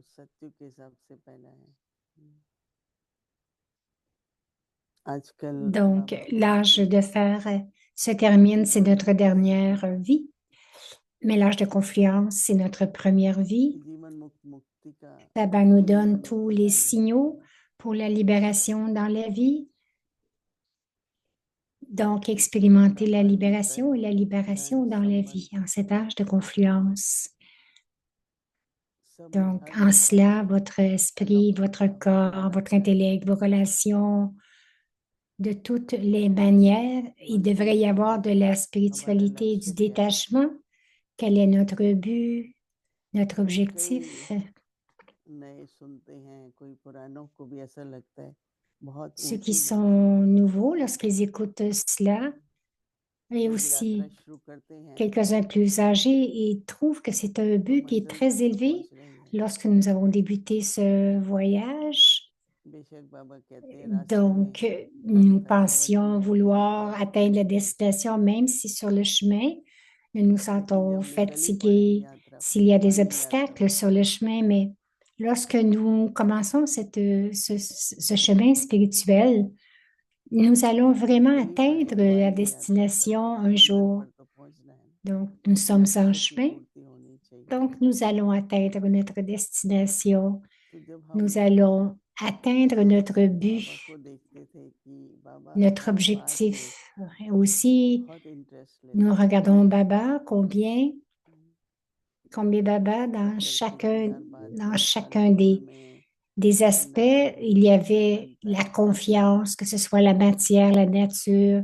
सत्युग के हिसाब से पहना है। आजकल Donc, बाबा l'âge बोलते de fer se termine, c'est जीवन notre मुक्ति dernière vie, mais l'âge de confluence, c'est notre première vie. जीवन मुक्ति का Baba nous जीवन donne tous मुक्ति les का signaux pour la libération dans la vie. Donc, expérimenter la बाबा ने तन libération et la धन libération dans la vie संबंध en cet âge de confluence. सब Donc, हर en प्रकार cela, से votre esprit, votre अनोखा corps, votre निरंतर intellect, vos relations, de toutes les manières, il जीवन से devrait y avoir de निकलने la का हमारा spiritualité et du लक्ष्य क्या है। détachement. Quel est notre but, notre हम कई objectif? नए सुनते हैं, कोई पुरानों को भी ऐसा लगता है बहुत Ceux qui ऊंची बात है। sont nouveaux, lorsqu'ils écoutent cela, et जब यात्रा aussi शुरू करते हैं quelques-uns plus âgés, ils trouvent que c'est un तो but qui est मंजिल très तक élevé पहुंच रहे हैं। lorsque nous avons débuté ce voyage. बेशक बाबा कहते हैं रास्ते में Donc, बहुत nous थकावट भी pensions होती है, vouloir atteindre la destination, même si sur le chemin, nous nous लेकिन sentons जब निकल ही पड़े fatigués, यात्रा s'il पर, y a des लंबी यात्रा obstacles पर, sur le chemin, mais lorsque nous commençons ce chemin spirituel, nous allons vraiment निकल ही पड़े atteindre la लंबी यात्रा पर, destination तो un मंजिल jour. पर तो पहुंचना है। Donc, nous sommes en लक्ष्य की chemin, पूर्ति होनी चाहिए। donc nous allons atteindre notre destination. तो जब Nous हम allons atteindre notre but, बाबा को देखते थे कि बाबा notre हर बात में objectif. Aussi, बहुत इंटरेस्ट nous लेते हैं, regardons Baba, combien Baba पत्थर की की हर बात dans में, फल chacun फूल में, des aspects, भंडार il y में क्या avait बनता la है। confiance, que ce soit la matière, la nature,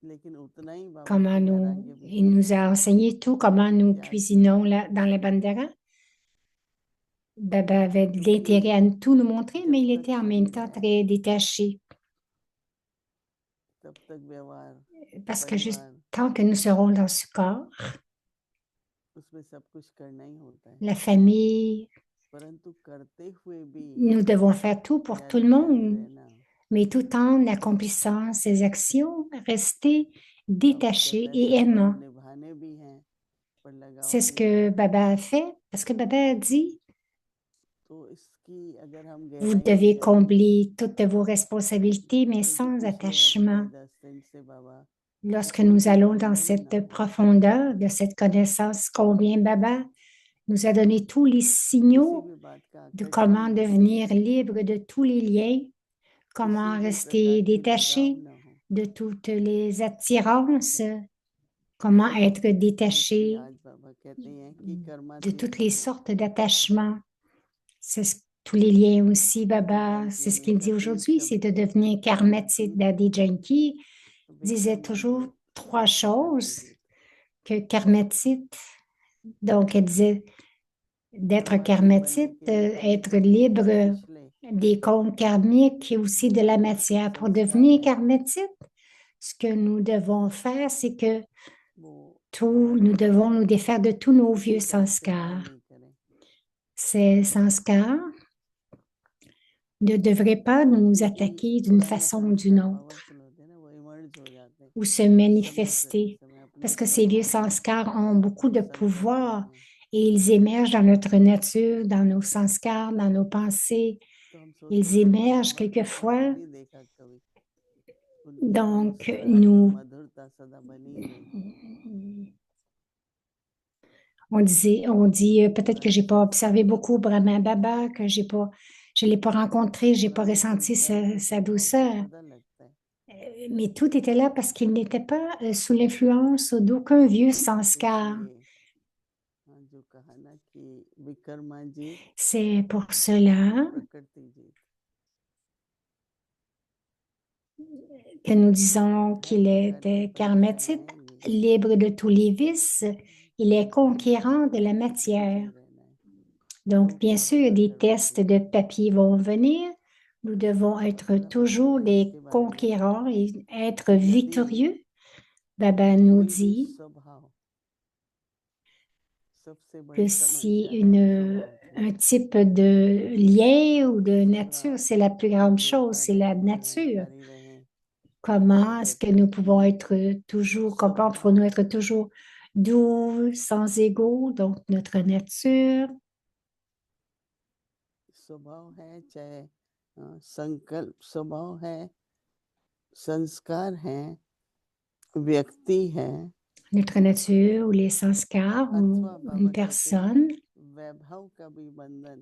लेकिन उतना ही बाबा की comment वैराग्य भी il है nous a enseigné tout, comment nous कि आज cuisinons dans la bandera. Baba avait de क्योंकि l'intérêt à tout nous montrer, जब mais il तक était en même शरीर temps है très détaché. तब तक व्यवहार, Parce que juste परिवार, tant que nous serons dans ce corps, उसमें सब कुछ करना ही होता है, la famille, परंतु करते हुए भी nous devons faire tout pour tout प्यारे le प्यारे monde, रहना। mais tout en accomplissant ces actions, rester बाबा détaché कहता है et aimant. संबंध निभाने भी हैं पर लगाव C'est ce भी है। que Baba a fait, parce que Baba a dit, तो इसकी अगर हम vous गहराई में devez जाएंगे combler toutes vos responsabilités, mais क्योंकि sans पिछले हफ्ते attachement. 10 दिन से बाबा Lorsque nous कोई allons dans बंधन ना cette हो, profondeur de cette connaissance, combien Baba nous a donné tous les किसी signaux भी बात का de आकर्षण comment ना हो, devenir libre de tous les liens, किसी comment भी प्रकार rester की लगाव détaché ना हो। de toutes les attirances, comment être जबकि détaché आज बाबा कहते हैं कि de कर्मातीत toutes les बनो, sortes d'attachements. Tous les liens aussi, Baba, जीवन की c'est ce qu'il हमेशा dit 3 aujourd'hui, c'est शब्द de हैं, devenir karmatique. कर्मातीत, Daddy Yankee disait toujours विकर्मांजित trois और choses विसर्गजीत। que karmatique. Donc, elle disait d'être कर्मातीत बनने karmatique, के लिए पहले être तो जो libre पिछले des comptes karmiques et aussi de la matière. Pour संस्कार devenir हैं karmatique, ce que nous devons faire, c'est que वो nous devons nous défaire de tous nos vieux किसी तरह से हानि sanskars. नहीं करें। Ces sanskars ne devraient pas nous क्योंकि attaquer d'une पुराने façon ou d'une संस्कार autre पावरफुल होते हैं ना, वो इमर्ज हो जाते हैं ou se समय manifester. समय अपने Parce que ces vieux स्वभाव में sanskars ont beaucoup de संकरते pouvoir हैं। et ils émergent dans notre nature, dans nos sanskars, dans nos pensées. तो हम सोचते Ils हैं कि émergent बाबा को तो quelquefois. नहीं देखा कभी, उनकी Donc, मुस्कुराहट और मधुरता सदा बनी ही रही। on dit peut-être que आज j'ai pas observé beaucoup Brahma Baba, que je l'ai pas rencontré, j'ai pas पुराने ressenti संस्कारों में तो sa बहुत douceur. ज़्यादा लगता है। Mais tout était là parce qu'il n'était pas sous l'influence d'aucun vieux तो sanskar. इसलिए हाँ, जो कहा ना कि विक्रमाजीत C'est pour और cela प्रकृति जीत, que nous disons हर qu'il प्रकार की était karmatique, परीक्षाएं ये libre de tous les vices, il est conquérant de la पीछे matière. ही रहना है, Donc, रोक bien टोक sûr, ना des कर tests सके। de papier vont venir. Nous devons être बाबा toujours कहते हैं des इसके बारे में conquérants et être कि यदि victorieux. Baba nous कोई भी dit स्वभाव, सबसे que बड़ी si समस्या है स्वभाव की, un type de lien ou de पूरा nature, c'est la plus grande chose, देता c'est la रहें nature. जारी रहें। Comment बाबा est-ce que कहते nous हैं pouvons कि être toujours, comment pouvons-nous स्वभाव être toujours doux, sans ego, donc notre nature, स्वभाव है, चाहे संकल्प स्वभाव है, संस्कार है, व्यक्ति है, notre nature ou les sanskars ou अथवा une बाबा कहते हैं personne वैभव का भी बंधन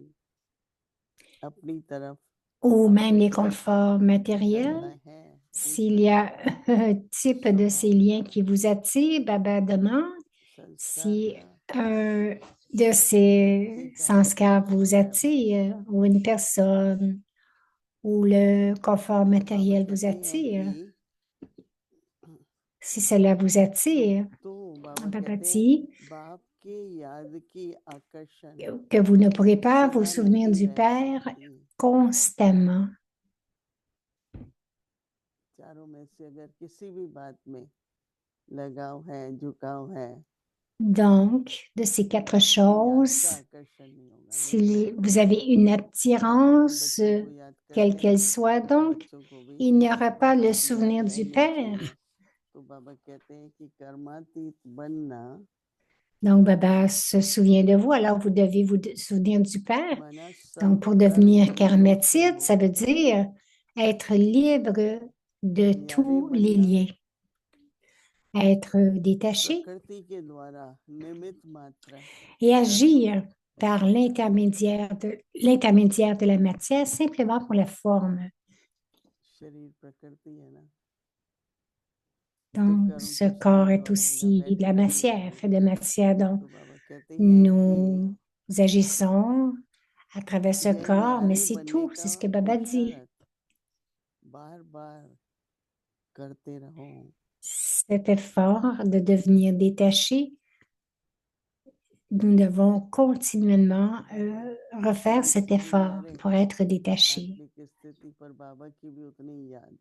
अपनी तरफ ou même les आकर्षित conforts matériels. करता है, S'il y पूछा a un type de ces स्वभाव liens का, qui vous attire, Baba demande संस्कार si का, un de व्यक्ति ces का, sanskars vous वैभव का। attire, ou une personne, ou le confort तो बाबा matériel vous कहते हैं attire. कि Si cela vous attire, तो बाबा Baba कहते हैं dit बाप के याद की आकर्षण que vous ne pourrez pas vous सदा souvenir नहीं du रह Père सकती। constamment. चारों में से अगर किसी भी बात में लगाव है, झुकाव है, Donc, de ces quatre याद का choses, आकर्षण नहीं होगा, नहीं si रहेगा। vous avez une आप अपने attirance, बच्चों को याद quelle करते qu'elle हैं soit, तो donc, बच्चों को भी il n'y aura pas le बाप याद souvenir du रहने Père. चाहिए। तो बाबा कहते हैं कि कर्मातीत बनना Donc, Baba se souvient de vous, alors vous devez vous souvenir du Père. माना Donc, सर्व pour कर्म devenir वियोग से karmatite, ça veut मुक्त, dire être libre de न्यारे tous les बनना, liens, être détaché प्रकृति के द्वारा निमित्त मात्र et कर्म, agir par l'intermédiaire de la matière simplement pour la forme. शरीर प्रकृति है ना, तो Donc, कर्म ce तो शरीर corps est द्वारा होगा, aussi de बैठे la बैठे matière, fait करेंगे। de matière. Donc, तो बाबा कहते हैं कि nous agissons à travers ce यह corps, mais न्यारे c'est बनने tout. का C'est ce que Baba dit. पुरुषार्थ बार बार करते रहो, Cet effort de devenir détaché, nous devons continuellement refaire शरीर cet से भी effort न्यारे pour être détaché. आत्मिक स्थिति पर बाबा की भी उतनी ही याद।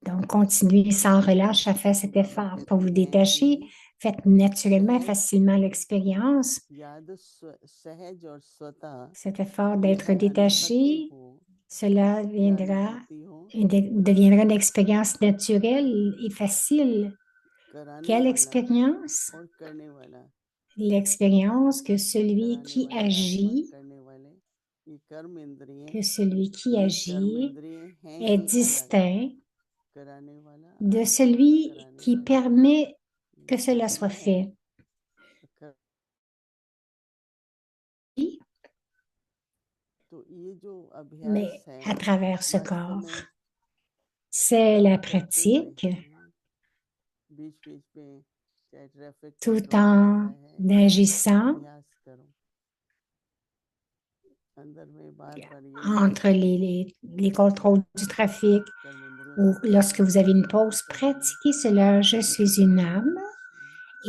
Donc, continuez sans relâche à faire तो cet बाबा effort. Pour कहते vous हैं कि détacher, faites naturellement et सहज facilement l'expérience. याद सहज और स्वतः Cet effort यह d'être अनुभूति détaché, हो, cela यह viendra, अनुभूति हो deviendra une expérience naturelle et facile. कराने Quelle वाला expérience? और करने वाला, L'expérience que celui कराने qui वाली आत्मा, agit, करने वाले ये कर्म इंद्रिय, que celui qui ये कर्म agit इंद्रिय हैं est ही अलग, distinct कराने वाला de अलग, celui कराने qui वाला permet ये que cela आत्मा soit है, fait. तो ये जो अभ्यास Mais है à travers ce वास्तव corps, में c'est कर्म la करते हुए, pratique बीच बीच में चाहे ट्रैफिक tout कंट्रोल चल en रहा है, agissant अभ्यास करो, अंदर में बार बार ये entre les contrôles du trafic कर्म इंद्रियों ou से lorsque जुड़ना, vous avez une उसी pause, कर्म में pratiquez cela. Je suis une âme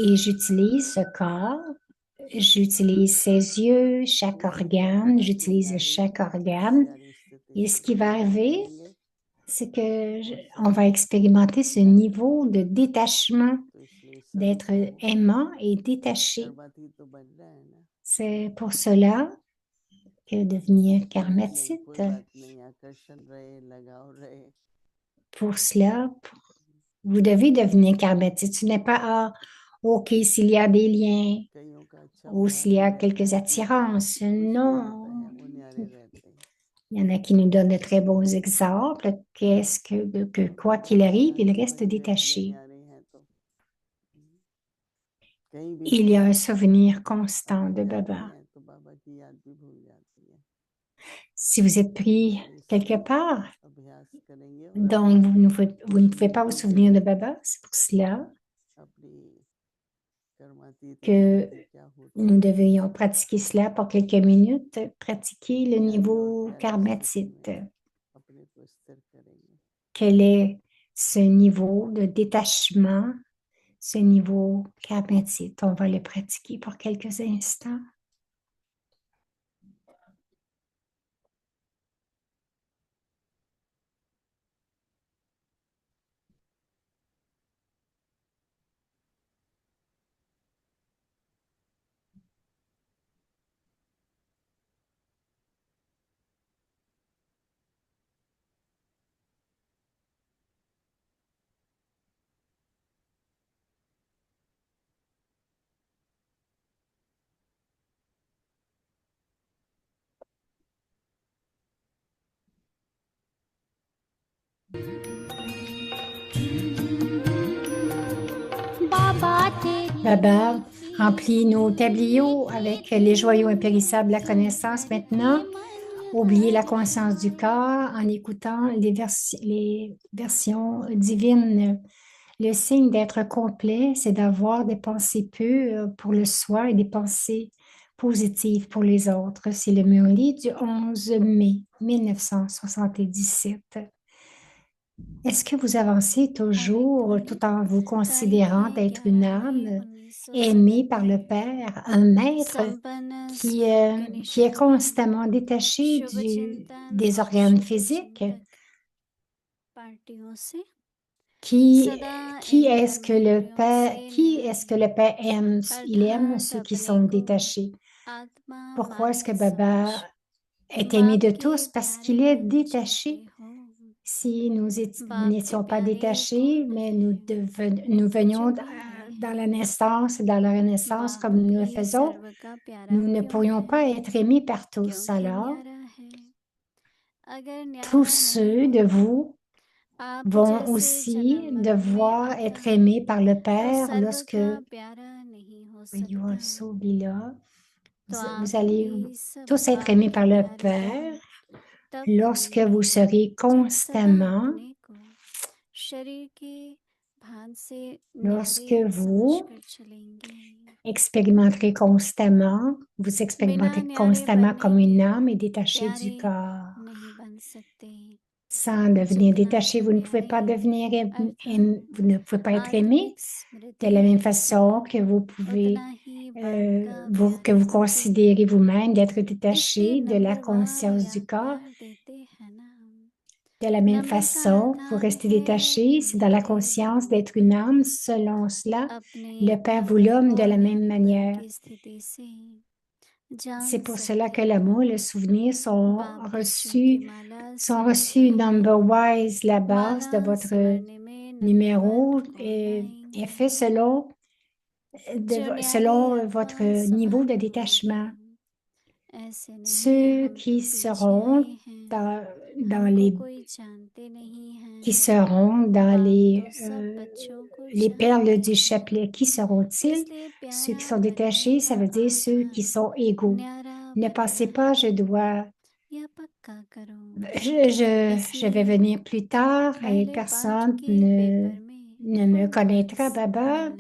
et j'utilise ce corps, j'utilise ses yeux, chaque उसी कर्म organe, का j'utilise न्यारी chaque organe. प्यारी स्थिति Et में ce qui va क्या arriver, करेंगे, c'est que वो on va सदा expérimenter ce याद niveau करेंगे। de détachement, तो इसलिए सभी d'être को aimant et détaché. कर्मातीत तो बनना है ना, C'est pour cela que devenir कुछ नहीं, कोई karmatite, बात नहीं, आकर्षण रहे, लगाव रहे, pour cela, vous devez devenir karmatite. Ce n'est pas, ah, OK, s'il y a des liens कईयों का अच्छा ou s'il y उदाहरण a रहता quelques है कि attirances. कुछ भी आता Non. है वो न्यारे रहते हैं, Il y en a qui nous donnent de très bons exemples. Qu'est-ce que quoi qu'il बाबा arrive, याद il तो reste बनी रहती है, détaché. न्यारे हैं तो कहीं भी Il y a हो, un souvenir constant अगर de याद नहीं Baba. है तो बाबा की याद भी भूल जाती है। Si vous êtes pris इसलिए quelque सभी part, अभ्यास करेंगे और अपनी donc vous ne pouvez pas vous मिनटों के souvenir de Baba, c'est pour cela अपनी कर्मातीत que स्थिति क्या होती nous है, devrions pratiquer cela pour quelques minutes, pratiquer le न्यारी और niveau प्यारी स्थिति karmatite. में अपने को स्थिर करेंगे। Quel est ce niveau de détachement, ce niveau karmatite? On va le pratiquer pour quelques instants. Baba remplit nos tabliers avec les joyaux impérissables de la connaissance maintenant. Oubliez la conscience du corps en écoutant les versions divines. Le signe d'être complet, c'est d'avoir des pensées pures pour le soi et des pensées positives pour les autres. C'est le Murli du 11 mai 1977. Est-ce que vous avancez toujours tout en vous considérant d'être une âme aimée par le Père, un maître qui est constamment détaché des organes physiques? Qui, qui est-ce que le Père aime? Il aime ceux qui sont détachés. Pourquoi est-ce que Baba est aimé de tous? Parce qu'il est détaché. Si nous n'étions pas détachés, mais nous venions dans la naissance et dans la renaissance comme nous le faisons, nous ne pourrions pas être aimés par tous. Alors, tous ceux de vous vont aussi devoir être aimés par le Père lorsque you also be loved. Vous allez tous être aimés par le Père lorsque vous serez constamment, lorsque vous expérimenterez constamment, vous expérimenterez constamment comme une âme et détachée du corps. Sans devenir détaché, vous ne pouvez pas devenir vous ne pouvez pas être aimé de la même façon que vous pouvez que vous considérez vous-même d'être détaché de la conscience du corps. De la même façon, vous restez détaché, c'est dans la conscience d'être une âme. Selon cela, le Père vous l'homme de la même manière. C'est pour cela que l'amour et le souvenir sont reçus number-wise. La base de votre numéro est fait selon votre niveau de détachement. Ceux qui seront dans les perles du chapelet, qui seront-ils? Ceux qui sont détachés, ça veut dire ceux qui sont égaux. Ne pensez pas, je vais venir plus tard et personne ne me connaîtra. Baba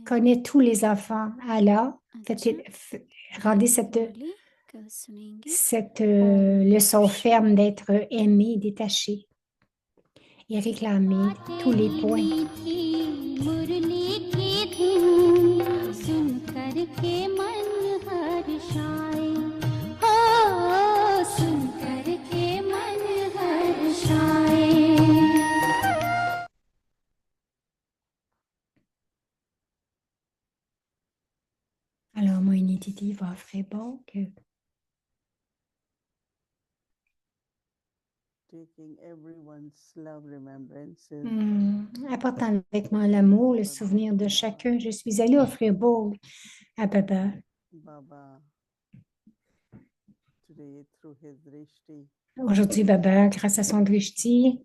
connaît tous les enfants. Alors, rendez cette leçon ferme d'être aimé, détaché et réclamer tous les points. Alors, Moïni Titi va offrir bon que apportant avec moi l'amour, le souvenir de chacun, je suis allée offrir Bog à Baba. Aujourd'hui, Baba, grâce à son drishti,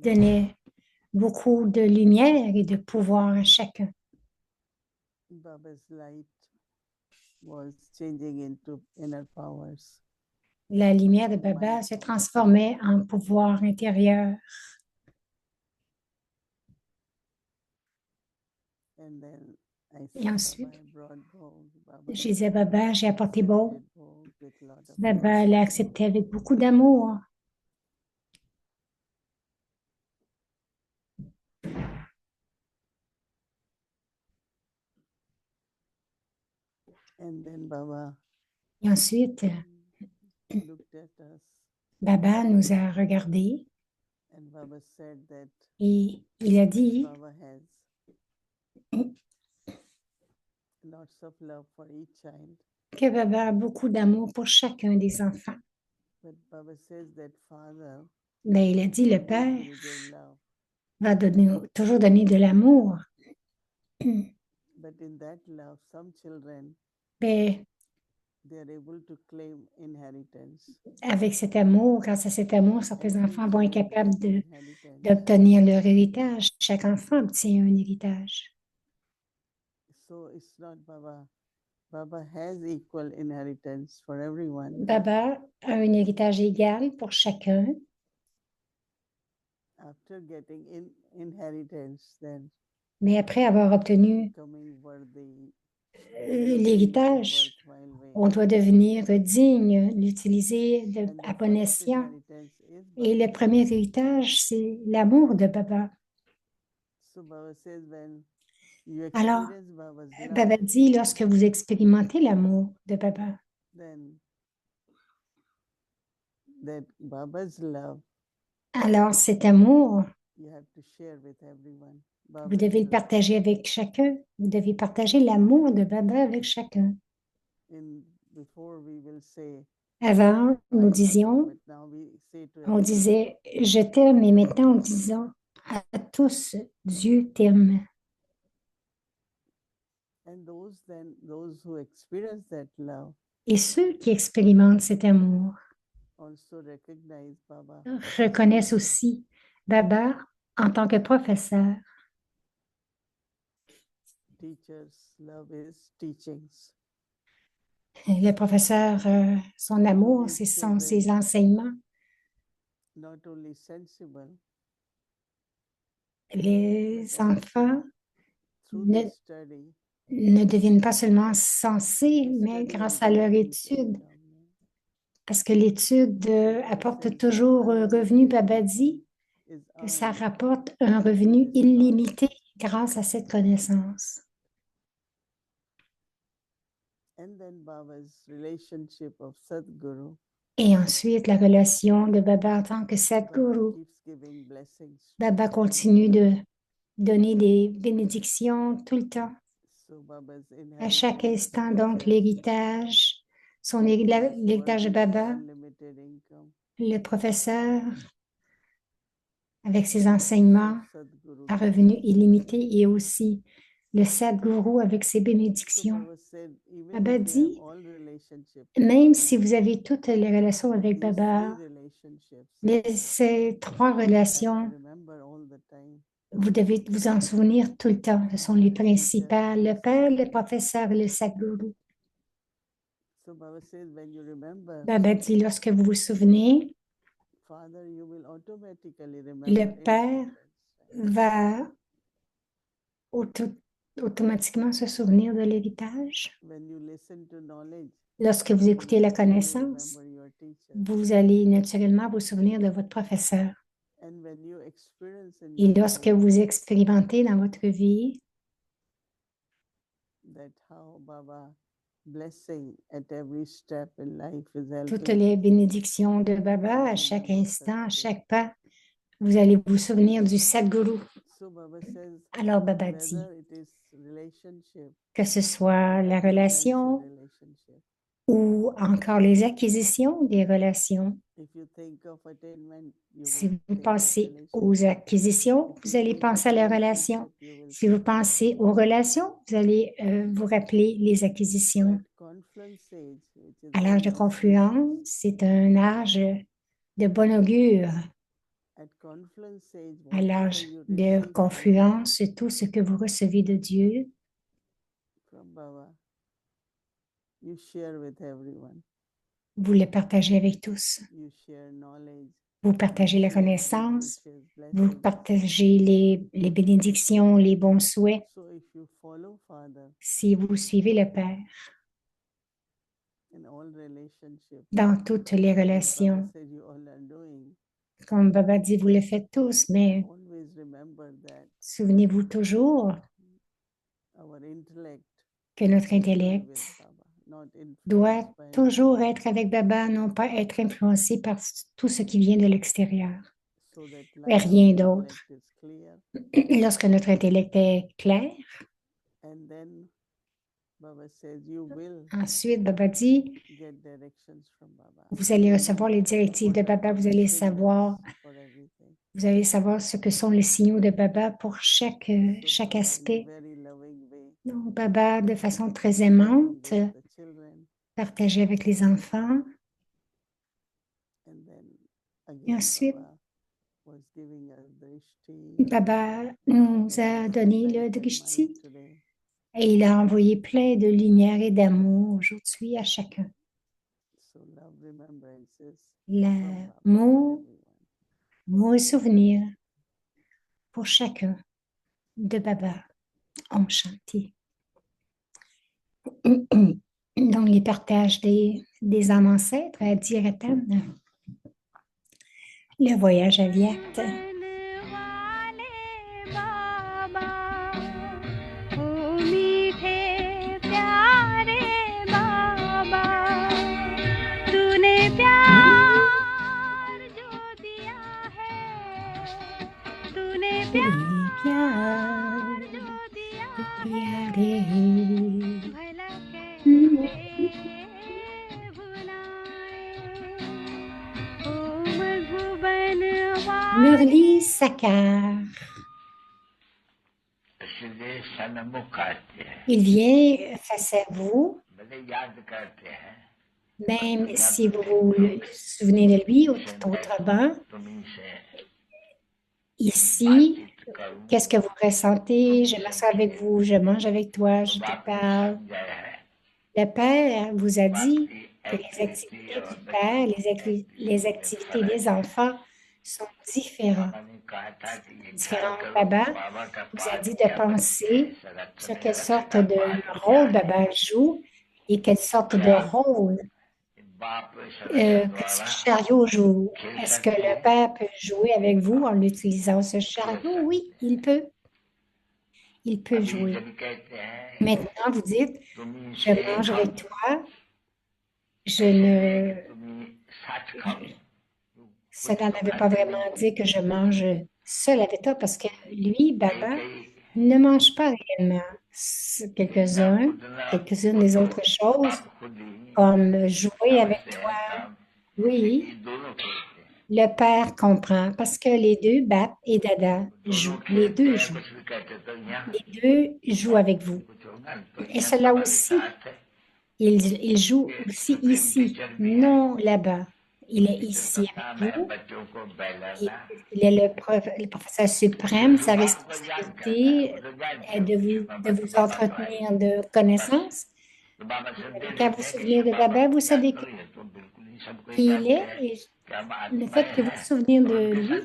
donnait beaucoup de lumière et de pouvoir à chacun. La lumière de Baba se transformait en pouvoir intérieur. Et ensuite, je disais, Baba, j'ai apporté Bog. Baba l'a accepté avec beaucoup d'amour. Et ensuite, Baba nous a regardés et il a dit que Baba a beaucoup d'amour pour chacun des enfants. Mais il a dit, le Père va toujours donner de l'amour. Mais avec cet amour, grâce à cet amour, certains enfants vont être capables d'obtenir leur héritage. Chaque enfant obtient un héritage. So it's not Baba. Baba has equal inheritance for everyone. Baba a un héritage égal pour chacun. After getting inheritance, then Mais après avoir obtenu becoming worthy, l'héritage, on doit devenir digne, l'utiliser à bon escient. Et le premier héritage, c'est l'amour de Baba. So Baba says when you Alors, experience Baba's Baba love, dit, lorsque vous expérimentez l'amour de Baba, then that Baba's love alors cet amour, you have to share with everyone. vous Baba's devez le love. partager avec chacun. Vous devez partager l'amour de Baba avec chacun. Before we will say, Avant, I nous love you, disions, but now we say to on everyone. disait, je t'aime, et maintenant, on disons à tous, Dieu t'aime. And those who experience that love Et ceux qui expérimentent cet amour also recognize Baba. reconnaissent aussi Baba en tant que professeur. Teachers love his teachings. Le professeur, son amour, ce sont ses enseignements. Not only sensible, Les enfants through ne, the study, ne deviennent pas seulement sensés, mais study grâce of à the leur living étude, kingdom. parce que l'étude apporte toujours un revenu. Baba dit que ça rapporte un revenu illimité grâce à cette connaissance. And then Baba's relationship of Sadguru. Et ensuite, la relation de Baba en tant que Sadguru. Keeps giving blessings. Baba continue de donner des bénédictions tout le temps. So Baba's À chaque inheritance, instant, donc, l'héritage, l'héritage de Baba, unlimited income, le professeur, avec ses enseignements Sadguru. à revenu illimité, et aussi le Sadguru avec ses So bénédictions. Baba said, even Baba if you have dit, all relationships, même si vous avez toutes les relations avec these Baba, three relationships, ces trois you have relations, to remember all the time. vous devez vous en souvenir tout le temps. Ce sont les principales, le Père, le professeur et le Sadguru. So Baba says, when you remember, Baba dit, lorsque vous vous souvenez, Father, you will automatically remember le Père inheritance. va automatiquement se souvenir de l'héritage. When you listen to knowledge, Lorsque vous you écoutez la naturally connaissance, remember your teacher. vous allez naturellement vous souvenir de votre professeur. And when you experience in Et your lorsque life vous expérimentez dans votre vie that how Baba blessing at every step in life is toutes helping, les bénédictions de Baba à chaque instant, à chaque pas, vous allez vous souvenir du Sadguru. so Baba says, Alors Baba dit whether it is relationship, que ce soit la relation relationship, ou encore les acquisitions des relations. if you think of attainment, you Si will vous think of pensez relationship. aux acquisitions, If vous you allez think of penser à la relation. relationship, you will Si vous think of pensez aux relations, vous allez vous rappeler les acquisitions. that confluence age, which is À l'âge de very auspicious. confluence, c'est un âge de bon augure. At confluence age, À whatever l'âge you de receive from confluence, tout ce que vous recevez de Dieu, Baba, you share with everyone. vous le partagez avec tous. You share knowledge. Vous partagez la share good connaissance, wishes, vous blessings. partagez les bénédictions, les bons souhaits. So if you follow Father Si vous suivez le Père in all relationships, dans toutes les as Baba relations, said you all are doing, comme Baba dit, vous le faites tous, mais always remember that souvenez-vous toujours our intellect que notre has to be intellect with Baba, not doit influenced by toujours anything, être avec Baba, non pas être influencé par tout ce qui vient de l'extérieur, so that et line of rien d'autre. intellect is clear. Lorsque notre intellect est clair, And then Baba says you will ensuite Baba dit, get directions from Baba. vous allez recevoir les directives de What are Baba, Baba's signals for everything. vous allez savoir ce que sont les signaux de Baba pour chaque So Baba, in a aspect. very loving way, Donc, Baba, de façon très sharing aimante, with the children. partager avec les enfants. And then Et again, ensuite, Baba was giving us drishti. Baba nous a Baba said, donné le "Light and drishti. might today." Et il a envoyé plein de lumière et d'amour aujourd'hui à chacun. So love remembrances from Baba for L'amour, everyone. mots et souvenirs pour chacun de Baba. Om Shanti. Donc, les partages des âmes ancêtres à Diratan, le voyage à Viet. Murli Sakar. Il vient face à vous, même si vous vous souvenez de lui ou tout autrement. Ici, qu'est-ce que vous ressentez? Je m'assois avec vous, je mange avec toi, je te parle. Le Père vous a dit que les activités du Père, les activités des enfants sont différentes. Baba vous a dit de penser sur quelle sorte de rôle Baba joue et quelle sorte de rôle que ce chariot joue. Est-ce que le Père peut jouer avec vous en utilisant ce chariot? Oui, il peut. Il peut jouer. Maintenant, vous dites, je mange avec toi. Cela n'avait pas vraiment dit que je mange seul avec toi parce que lui, Baba, ne mange pas réellement quelques-unes des autres choses, comme jouer avec toi. Oui, le père comprend parce que les deux, Bap et Dada, jouent. Les deux jouent. Les deux jouent avec vous. Et cela aussi, il joue aussi ici, non là-bas. Il est ici avec vous. Il est le professeur suprême. Sa responsabilité est de vous entretenir de connaissances. Quand vous vous souvenez de Baba, vous savez qui il est. Et le fait que vous vous souvenez de lui,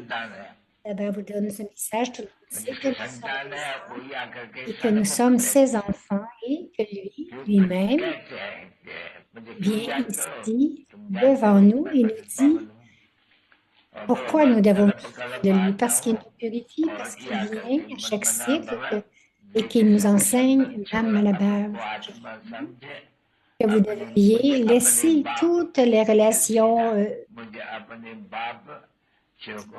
Baba vous donne ce message. Tout le monde sait que nous sommes ses enfants et que nous sommes ses enfants et que lui-même, vient ici devant nous et nous dit pourquoi nous devons nous souvenir de lui? Parce qu'il nous purifie, parce qu'il vient à chaque cycle et qu'il nous enseigne même à la base. Que vous devriez laisser toutes les relations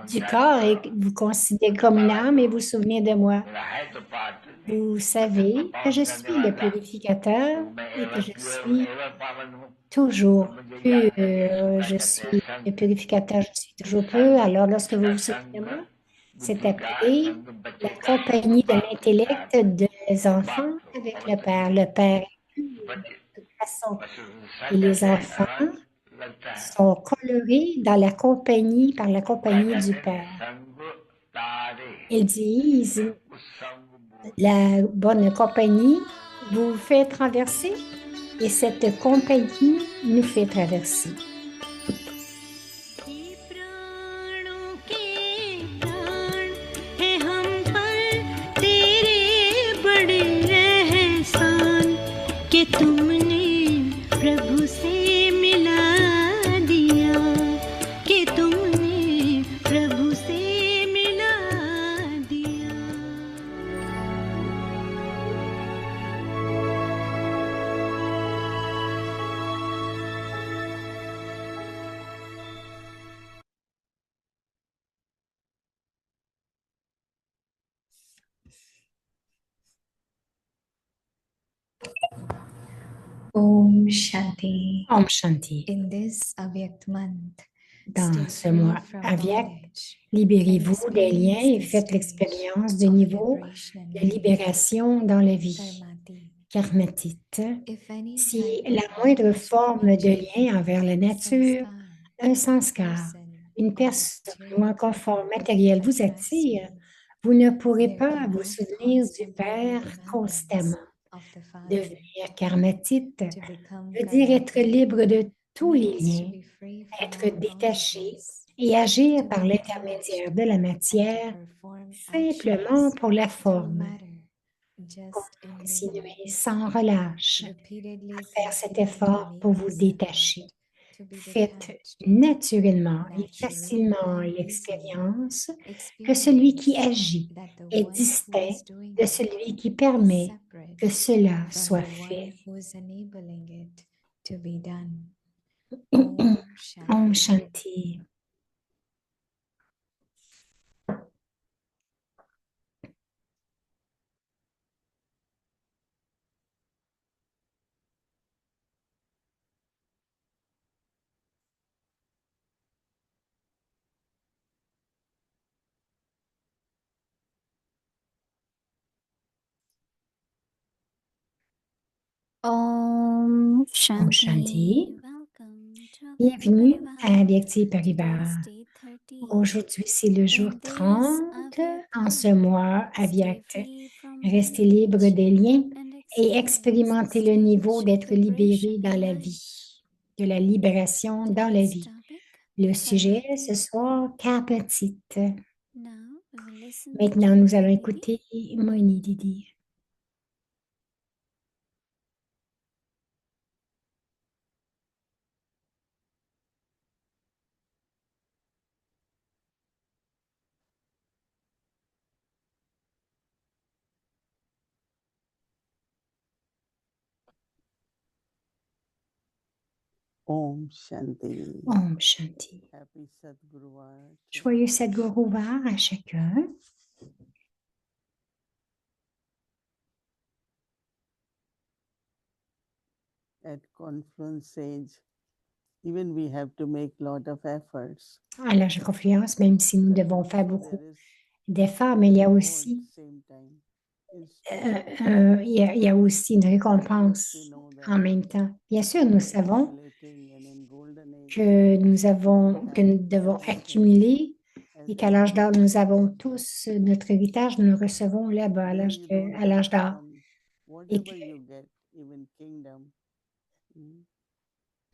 du corps et vous considérez comme l'âme et vous souvenez de moi. Vous savez que je suis le purificateur et que je suis toujours pur. Je suis le purificateur, je suis toujours pur. Alors, lorsque vous vous souvenez de moi, c'est appelé la compagnie de l'intellect des enfants avec le Père. Le Père est pur de toute façon. Et les enfants sont colorés dans la compagnie, par la compagnie du Père. Ils disent, la bonne compagnie vous fait traverser et cette compagnie nous fait traverser. Om Shanti. Om Shanti. In this Avyakt month, dans ce mois Avyakt, libérez-vous des liens et faites l'expérience du niveau de libération dans la vie. Karmatite, si la moindre forme de lien envers la nature, un sanskar, une personne ou un confort matériel vous attire, vous ne pourrez pas vous souvenir du Père constamment. Devenir karmatite veut dire être libre de tous les liens, être détaché et agir par l'intermédiaire de la matière simplement pour la forme. Continuez sans relâche à faire cet effort pour vous détacher. Faites naturellement et facilement l'expérience que celui qui agit est distinct de celui qui permet que cela soit fait. Om Shanti. Om Om Shanti. Shanti. Welcome to Bienvenue à Bhagavad Vyakti Gita. Paribas. Today's day 30. Aujourd'hui, c'est le jour In this 30 en ce Avyakt mois month, stay Avyakt. free from Restez libre bondage des liens and et experience the expérimentez le niveau stage of d'être libéré liberation dans in la life. vie, de la libération dans la Today's vie. topic, Le sujet ce Karmati. soir, Karmatite. Now we will listen to Maintenant, nous allons Moini Didi. écouter Moini Didi. Om Shanti. Om Shanti. Happy Sadguruvar. Joyeux Sadguruvar à chacun. At Confluence Sage, even we have to make lot of efforts. À l'âge de confiance, même si nous devons faire beaucoup There is d'efforts, mais il y a more aussi, at the same time. il y a aussi une récompense en même temps. Bien sûr, nous savons que nous devons accumuler et qu'à l'âge d'or, nous avons tous notre héritage, nous le recevons là-bas à l'âge d'or. Et que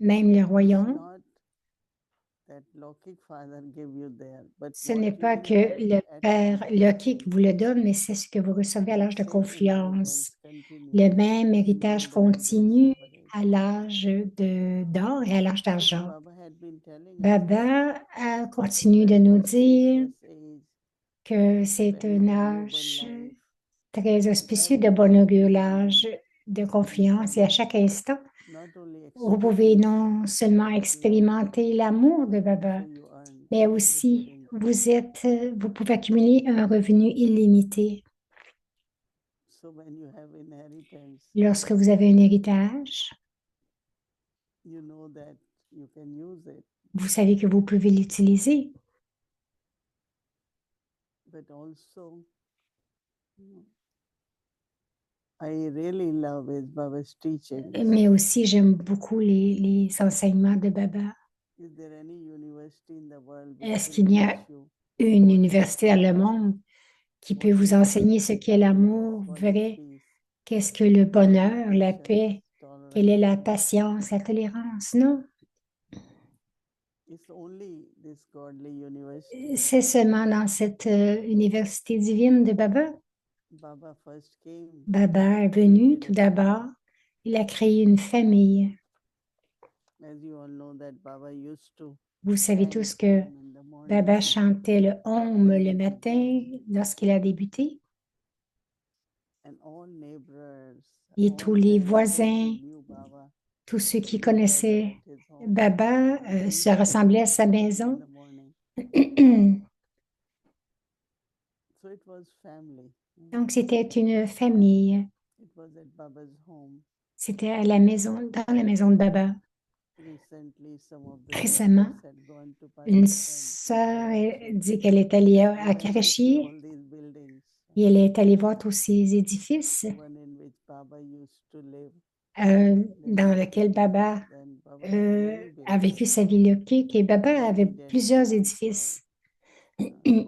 même le royaume, ce n'est pas que le Père Loki qui vous le donne, mais c'est ce que vous recevez à l'âge de confiance. Le même héritage continue à l'âge d'or et à l'âge d'argent. Baba continue de nous dire que c'est un âge très auspicieux de bon augure, l'âge de confiance, et à chaque instant, vous pouvez non seulement expérimenter l'amour de Baba, mais aussi vous pouvez accumuler un revenu illimité. Lorsque vous avez un héritage, vous savez que vous pouvez l'utiliser. Mais aussi, j'aime beaucoup les enseignements de Baba. Est-ce qu'il y a une université dans le monde qui peut vous enseigner ce qu'est l'amour vrai? Qu'est-ce que le bonheur, la paix? Quelle est la patience, la tolérance? Non. C'est seulement dans cette université divine de Baba. Baba est venu tout d'abord. Il a créé une famille. Vous savez tous que Baba chantait le Om le matin lorsqu'il a débuté. Et tous les voisins, tous ceux qui connaissaient Baba se ressemblaient à sa maison. Donc, c'était une famille. C'était à la maison, dans la maison de Baba. Récemment, une sœur dit qu'elle est allée à Karachi et elle est allée voir tous ces édifices dans lesquels Baba a vécu sa vie lokique, et Baba avait plusieurs édifices. Il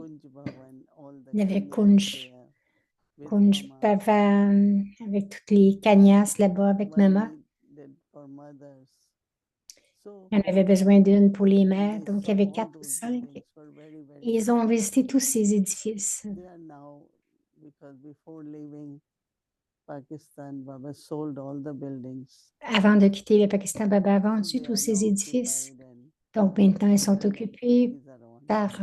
y avait Kunj, with Kunj Mama. Pavan, avec toutes les cagnasses là-bas avec One maman. needed for mothers. So On avait besoin d'une pour les mères, they donc il y saw avait all 4 ou those 5. buildings were very, very Et ils ont nice. visité tous ces édifices. They are now, because before leaving Pakistan, Baba sold all the buildings. Avant de quitter le Pakistan, Baba a So vendu they tous are ces now édifices. occupied and Donc maintenant, ils sont different occupés activities are on. par,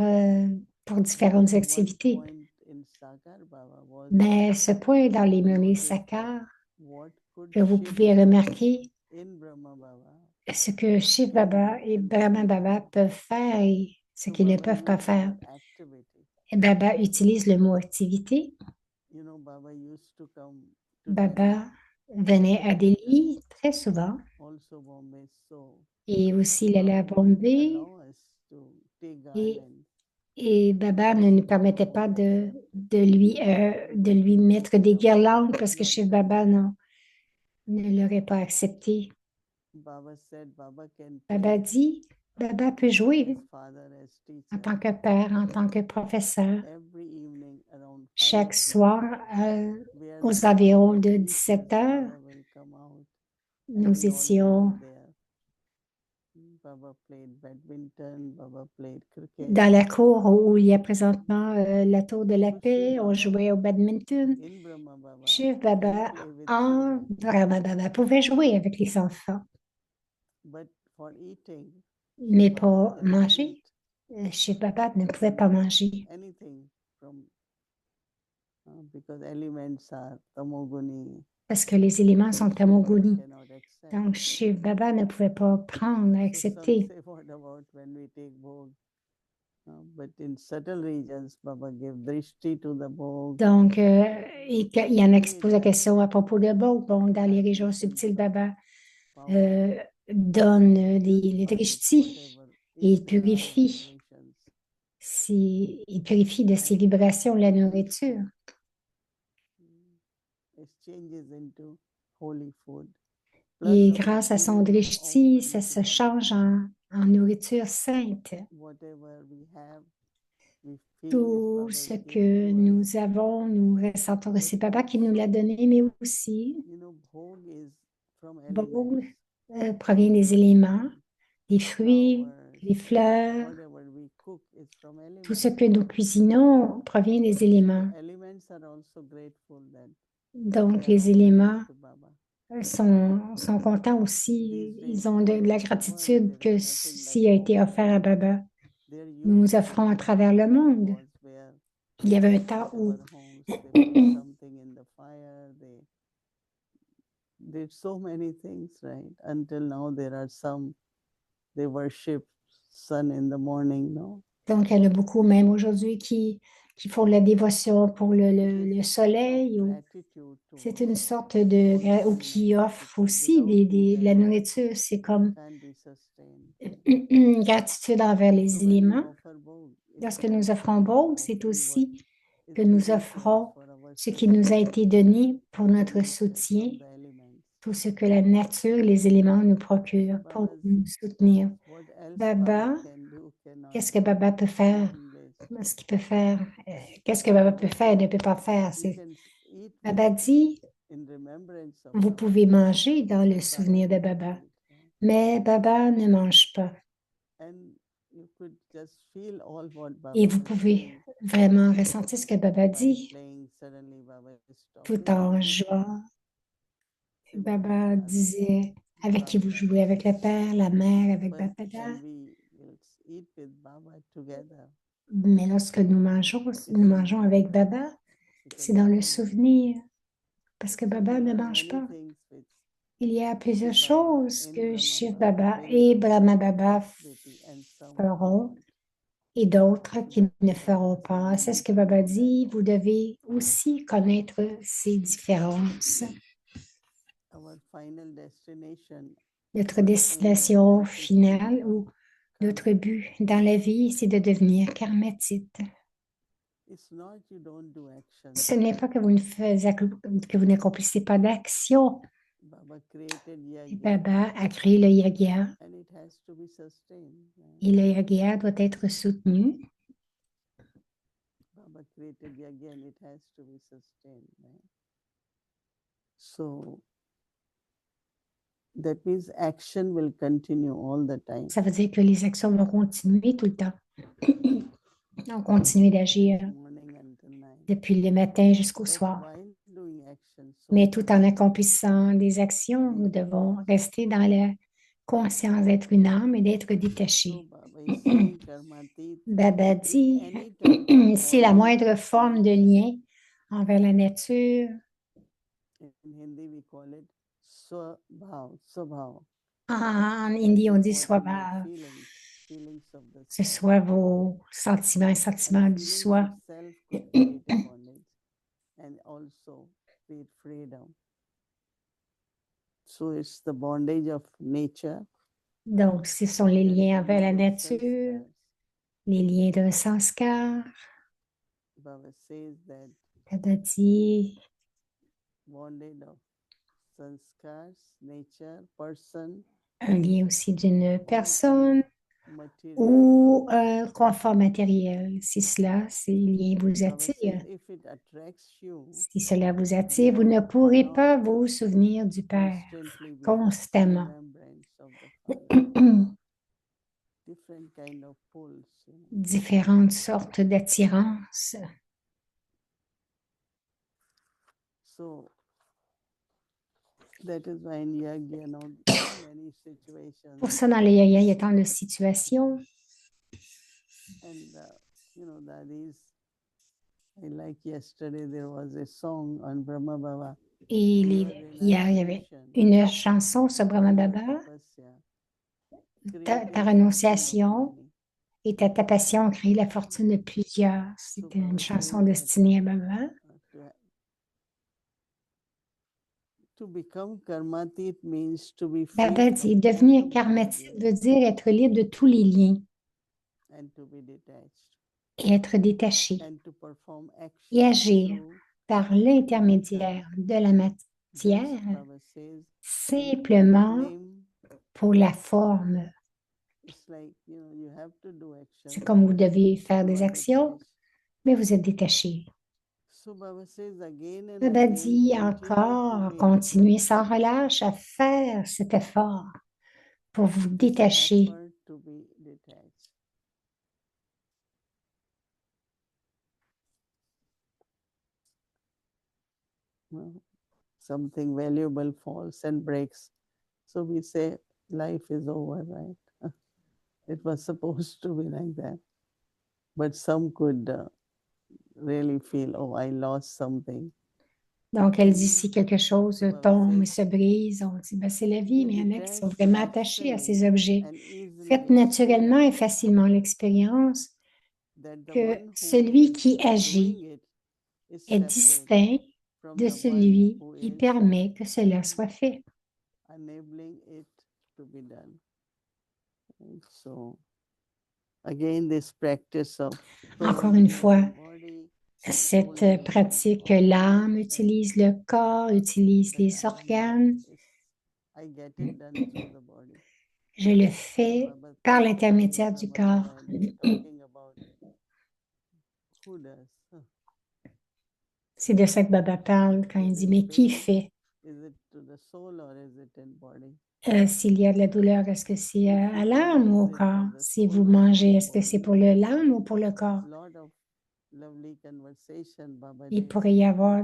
pour But différentes one activités. point in Sakar Baba was Mais ce point dans les murmures notice that Sakar what could que vous Shiv pouvez Baba remarquer, in Brahma Baba ce que Shiv can Baba do et and Brahma cannot Baba do. peuvent faire et ce So qu'ils ne Baba peuvent pas used the faire. word activity. Et Baba utilise le mot activité. You know, Baba used to come to Baba Delhi venait à very often, Delhi très souvent also Bombay. So et aussi il allait à Baba wouldn't Bombay allow us to take et, garlands. et Baba ne nous permettait pas de lui mettre des guirlandes parce que chez Baba, non, ne l'aurait pas accepté. Baba said Baba can Baba play dit, Baba peut jouer as father, as en teacher. tant que père, en tant que professeur. Every evening around 5 Chaque p.m., soir, where aux the environs de teachers, 17 heures, Baba will come out and nous we all will étions be there. Baba played badminton, Baba played cricket. dans la cour où il y a présentement la tour de la So Shiv paix. On Baba jouait au badminton. in Brahma Baba Shiv can Baba play with en children, Brahma Baba pouvait jouer avec les enfants, but for eating, mais Shiv Baba pour cannot manger, eat Shiv Baba ne pouvait pas manger anything from because elements are tamoguni. parce que les éléments So sont Shiv Baba tamoguni. cannot accept. Donc, Shiv Baba ne pouvait pas prendre, So some accepter. say what about when we take bhog? But in subtle regions, Baba gave drishti to the bhog. Donc, il y en a qui se Great posent la help. question à propos de Bog. Bon, dans les régions Vibration, subtiles, Baba power, donne les purifies drishtis whatever et il is in our purifie, vibrations. il purifie de ses vibrations la nourriture. It changes into holy food. Et Plus our grâce à son serial drishti, ça offerings se to Baba. change en nourriture sainte. Whatever we have, we feel is Tout Baba's ce gift que to us. nous avons, nous ressentons que c'est Baba qui nous l'a donné, mais aussi, You know, bhog is from Bog elements. provient des éléments, des fruits, Flowers, des fleurs. whatever we cook is from Tout ce elements. que nous cuisinons provient des So éléments. elements are also grateful that Donc, they are les offering éléments it to Baba. sont contents aussi. These days, Ils ont de all la over the world, gratitude there que is nothing like ceci a été bhog. offert à Baba. There Nous used to offrons be à travers le time monde. was where Il y avait un temps où whatever homes they put something in the fire, they did so many things, right? Until now, there are some they worship sun in the morning, no? donc, il y en a beaucoup, même aujourd'hui, qui font de la dévotion pour le soleil. Ou c'est une sorte ou qui offrent aussi de la nourriture. C'est comme une gratitude envers les éléments. Lorsque nous offrons Bog, c'est aussi que nous offrons ce qui nous a été donné pour notre soutien, tout ce que la nature, les éléments nous procurent pour nous soutenir. Baba, qu'est-ce que Baba peut faire? Ce qu'il peut faire, qu'est-ce que Baba peut faire et ne peut pas faire? Baba dit, vous pouvez manger dans le souvenir de Baba, mais Baba ne mange pas. Et vous pouvez vraiment ressentir ce que Baba dit tout en jouant. Baba disait, avec qui vous jouez, avec le père, la mère, avec Baba. Mais lorsque nous mangeons avec Baba, c'est dans le souvenir, parce que Baba ne mange pas. Il y a plusieurs choses que Shiv Baba et Brahma Baba feront et d'autres qui ne feront pas. C'est ce que Baba dit, vous devez aussi connaître ces différences. Notre destination finale ou notre but dans la vie, c'est de devenir karmatite. Ce n'est pas que vous n'accomplissez pas d'action. Baba a créé le yagya et le yagya doit être soutenu. Baba created, again it has to be sustained, right? So that means action will continue all the time. Ça veut dire que les actions vont continuer tout le temps. On continue d'agir Morning until night. depuis le matin jusqu'au But soir. while doing action, so Mais tout en accomplissant des actions, nous devons rester dans la conscience d'être une âme et d'être détaché. so Baba is saying Karmatit, Baba dit, any type of si la bondage, moindre forme de lien envers la nature, in Hindi we call it Swabhav. en hindi on dit What in your swabhav, feelings of the ce self. soit vos sentiments et sentiments du Feelings soi. of self could create a bondage and also create freedom. So it's the bondage of nature. Donc, ce sont les that liens is envers la the nature, sanskars. les liens d'un sanskar. Baba says that Baba dit, bondage of sanskars, nature, person, un lien aussi d'une or personne material. ou un confort matériel. Si cela, ces liens vous Baba attirent, says if it attracts you, si cela vous attire, vous ne pourrez cannot pas vous souvenir du Père constantly be constamment. remembrance of the Father. Different kind of pulls. Différentes sortes d'attirances. So that is why in Yagya now so many situations Pour ça, dans les yaya, il y a tant de situations. and that is I like yesterday there was a song on Brahma Baba. Et hier, il y avait une chanson sur Brahma Baba. Ta renonciation et ta passion crée la fortune de plusieurs. C'était une chanson destinée à Baba. Baba dit, devenir karmatique veut dire être libre de tous les liens et être détaché et agir par l'intermédiaire de la matière simplement pour la forme. C'est comme vous devez faire des actions, mais vous êtes détaché. Baba dit encore, continuez sans relâche à faire cet effort pour vous détacher. Something valuable falls and breaks. So we say life is over, right? It was supposed to be like that. But some could really feel, oh, I lost something. Donc, elle dit, si quelque chose tombe et se brise, on dit, ben, c'est la vie, mais il y en a qui sont vraiment attachés à ces objets. Faites naturellement et facilement l'expérience que celui qui agit est distinct de celui qui permet que cela soit fait. Encore une fois, cette pratique, l'âme utilise le corps, utilise les organes. Je le fais par l'intermédiaire du corps. C'est de ça que Baba parle quand il dit, mais qui fait? S'il y a de la douleur, est-ce que c'est à l'âme ou au corps? Si vous mangez, est-ce que c'est pour l'âme ou pour le corps? Il pourrait y avoir,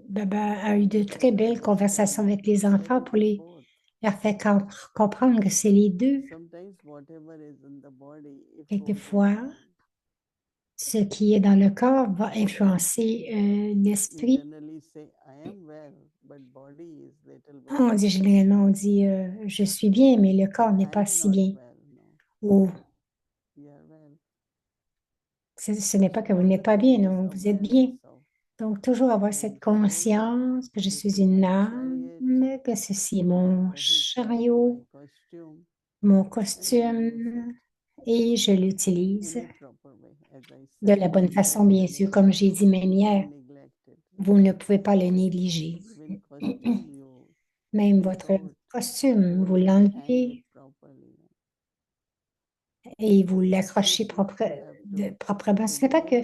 Baba a eu de très belles conversations avec les enfants pour leur faire comprendre que c'est les deux. Quelquefois, ce qui est dans le corps va influencer l'esprit. On dit généralement, on dit je suis bien, mais le corps n'est pas si bien. Ou ce n'est pas que vous n'êtes pas bien, non, vous êtes bien. Donc, toujours avoir cette conscience que je suis une âme, que ceci est mon chariot, mon costume, et je l'utilise de la bonne façon, bien sûr. Comme j'ai dit même hier, vous ne pouvez pas le négliger. Même votre costume, vous l'enlevez et vous l'accrochez proprement. Ce n'est pas que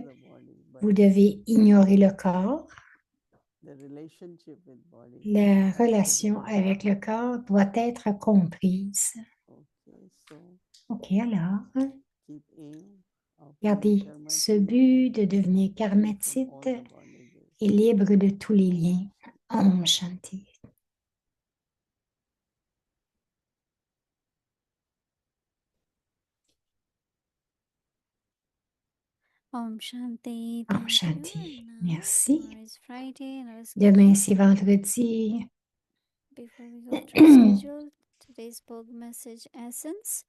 Vous body. devez ignorer le corps. The relationship with body. La has to be relation avec le corps doit être comprise. Okay, so OK, alors, keep aim of gardez being ce karmatic, but de devenir free from all karmatite the bondages. et libre de tous les liens. Om Shanti. Om Shanti. Om Thank Shanti. you. And now, Merci. tomorrow is Friday and our Demain, schedule. c'est vendredi. Before we go to our schedule, today's book message essence,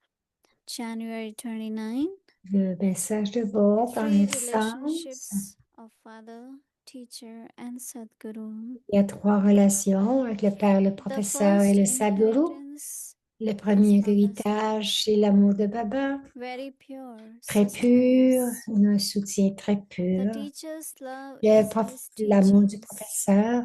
January 29. Le message de bord dans Three le sens. relationships of Father, Teacher, and Sadguru. Il y a 3 relations avec le père, le The professeur first et le sadguru. inheritance Le premier is Baba's héritage, c'est l'amour de Baba, very pure, très pur, sustenance. un soutien très The pur. teacher's love is his L'amour du teachings. professeur,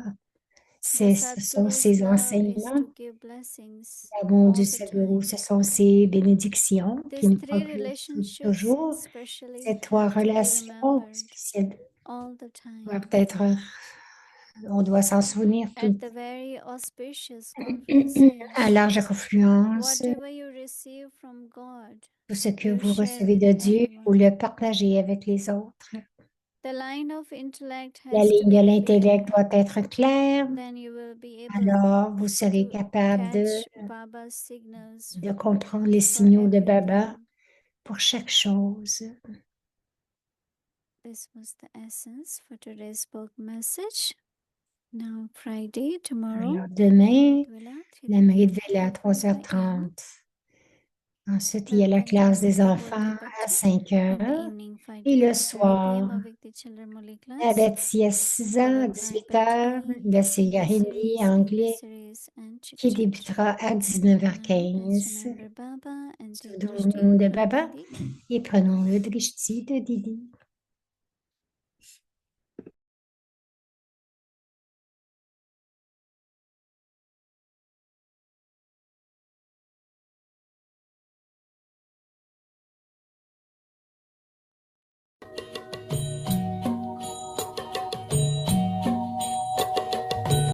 The ce sont Sadguru's ses love is enseignements. to give blessings L'amour all du the sadguru, time. ce sont ses bénédictions qui These nous three procurent relationships toujours. especially Ces 3 have to be relations remembered spéciales all the doivent time. être, on doit s'en souvenir tout At the very auspicious conferences, à large confluence. whatever you receive from God, Tout ce que you vous share recevez with de Dieu, vous everyone. le partagez avec les autres. The line of intellect La has to ligne de be l'intellect clear. doit être claire. Then you will be able Alors, vous serez to capable catch Baba's signals de comprendre les for signaux de Baba everything. pour chaque chose. This was the essence for today's book message. Now Friday, tomorrow, Alors, demain, la l'Amrit Vela à 3h30. Ensuite, il y a la classe des enfants à 5 heures. Et le soir, la Betsy à 6 heures, à 18 heures, le Seigneur Hindi anglais qui débutera à 19h15. Souvenons-nous de Baba et prenons le drishti de Didi.